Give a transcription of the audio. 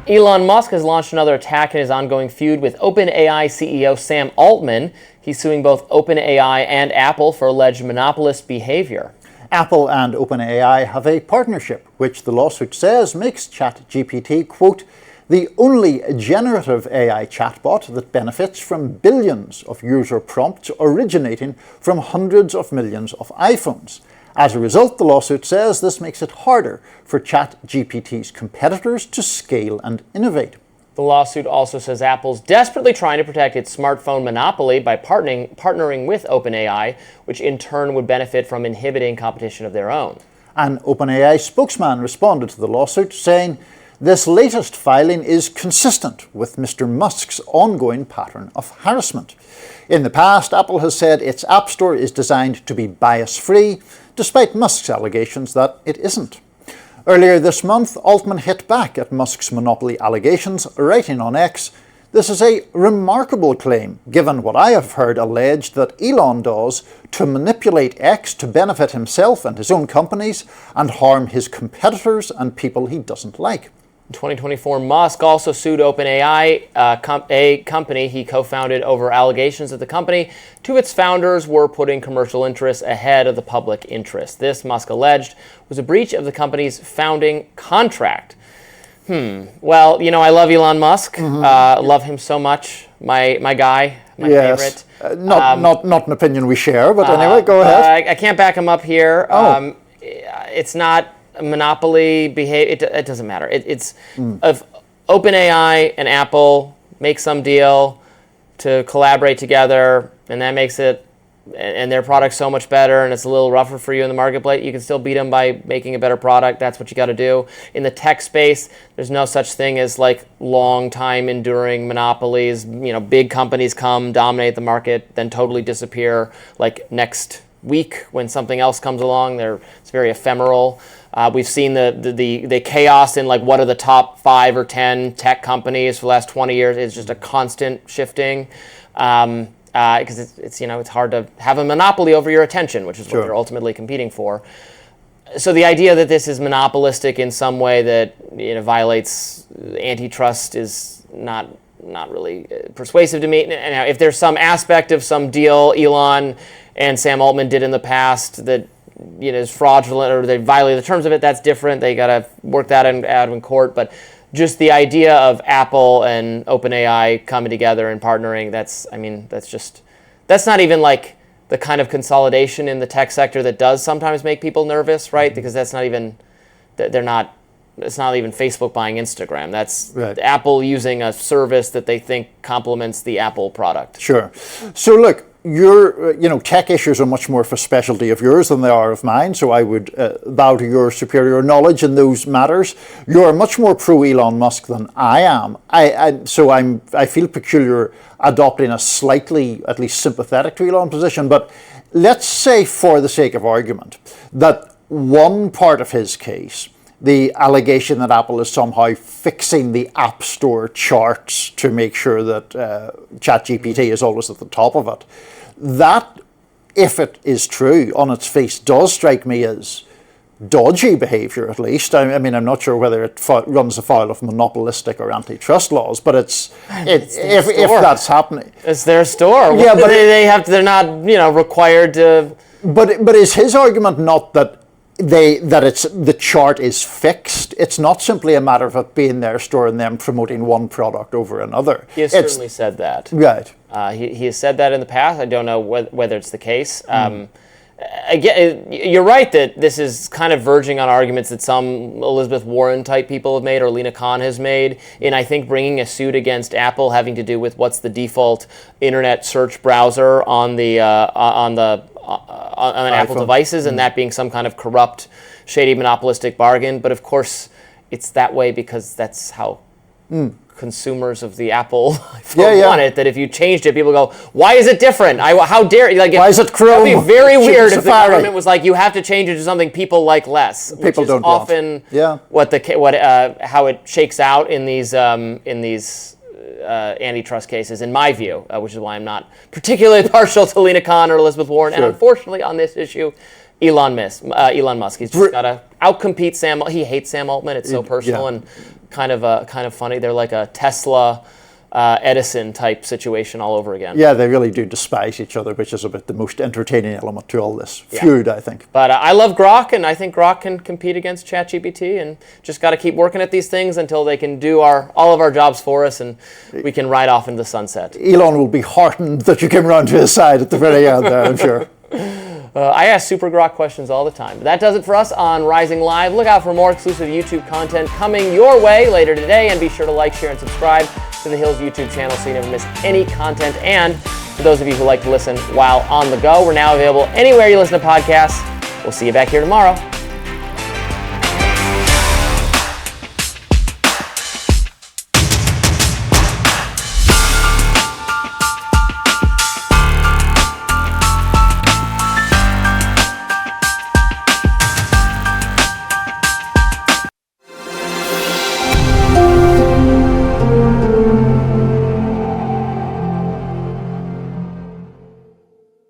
Elon Musk has launched another attack in his ongoing feud with OpenAI CEO Sam Altman. He's suing both OpenAI and Apple for alleged monopolist behavior. Apple and OpenAI have a partnership, which the lawsuit says makes ChatGPT, quote, the only generative AI chatbot that benefits from billions of user prompts originating from hundreds of millions of iPhones. As a result, the lawsuit says this makes it harder for ChatGPT's competitors to scale and innovate. The lawsuit also says Apple's desperately trying to protect its smartphone monopoly by partnering with OpenAI, which in turn would benefit from inhibiting competition of their own. An OpenAI spokesman responded to the lawsuit, saying, this latest filing is consistent with Mr. Musk's ongoing pattern of harassment. In the past, Apple has said its App Store is designed to be bias-free, despite Musk's allegations that it isn't. Earlier this month, Altman hit back at Musk's monopoly allegations, writing on X, this is a remarkable claim, given what I have heard alleged that Elon does to manipulate X to benefit himself and his own companies and harm his competitors and people he doesn't like. In 2024, Musk also sued OpenAI, a company he co-founded, over allegations that the company, to its founders, were putting commercial interests ahead of the public interest. This, Musk alleged, was a breach of the company's founding contract. Well, you know, I love Elon Musk. Love him so much. My guy, my favorite. Not an opinion we share, but anyway, go ahead. I can't back him up here. It's not monopoly behavior. It doesn't matter. It's if OpenAI and Apple make some deal to collaborate together, and that makes it and their product's so much better, and it's a little rougher for you in the marketplace, you can still beat them by making a better product. That's what you got to do. In the tech space, there's no such thing as like long time enduring monopolies. You know, big companies come, dominate the market, then totally disappear like next week when something else comes along. It's very ephemeral. We've seen the chaos in like what are the top 5 or 10 tech companies for the last 20 years. It's just a constant shifting because it's hard to have a monopoly over your attention, which is what they're ultimately competing for. So the idea that this is monopolistic in some way that violates antitrust is not really persuasive to me. Now, if there's some aspect of some deal Elon and Sam Altman did in the past that is fraudulent or they violate the terms of it, that's different. They got to work that out in court. But just the idea of Apple and OpenAI coming together and partnering, that's not even like the kind of consolidation in the tech sector that does sometimes make people nervous, right? Because that's not even, it's not even Facebook buying Instagram. That's Apple using a service that they think complements the Apple product. Sure. So look, your tech issues are much more of a specialty of yours than they are of mine, so I would bow to your superior knowledge in those matters. You're much more pro Elon Musk than I am. I feel peculiar adopting a slightly, at least sympathetic to Elon position, but let's say for the sake of argument that one part of his case, the allegation that Apple is somehow fixing the App Store charts to make sure that ChatGPT is always at the top of it. That, if it is true, on its face, does strike me as dodgy behavior, at least. I mean, I'm not sure whether it runs afoul of monopolistic or antitrust laws, but if that's happening, it's their store. Yeah, but they're not required to. But is his argument not that the chart is fixed? It's not simply a matter of it being their store and them promoting one product over another. He has certainly said that. Right. He has said that in the past. I don't know whether it's the case. Again, you're right that this is kind of verging on arguments that some Elizabeth Warren type people have made or Lina Khan has made in, I think, bringing a suit against Apple having to do with what's the default internet search browser on Apple devices, and that being some kind of corrupt, shady, monopolistic bargain. But of course, it's that way because that's how consumers of the Apple iPhone want it. That if you changed it, people go, "Why is it different? How dare you?" Why is it Chrome? It'd be very weird if the government was like, "You have to change it to something people like less." People don't often how it shakes out in these antitrust cases, in my view, which is why I'm not particularly partial to Lina Khan or Elizabeth Warren. And unfortunately, on this issue, Elon Musk. He's just got to outcompete Sam. He hates Sam Altman. It's so personal, and kind of funny. They're like a Tesla, Edison type situation all over again. Yeah, they really do despise each other, which is about the most entertaining element to all this feud, I think. But I love Grok, and I think Grok can compete against ChatGPT, and just got to keep working at these things until they can do all of our jobs for us, and we can ride off into the sunset. Elon will be heartened that you came round to his side at the very end there, I'm sure. I ask Super Grok questions all the time. But that does it for us on Rising Live. Look out for more exclusive YouTube content coming your way later today, and be sure to like, share, and subscribe to the Hills YouTube channel so you never miss any content. And for those of you who like to listen while on the go, we're now available anywhere you listen to podcasts. We'll see you back here tomorrow.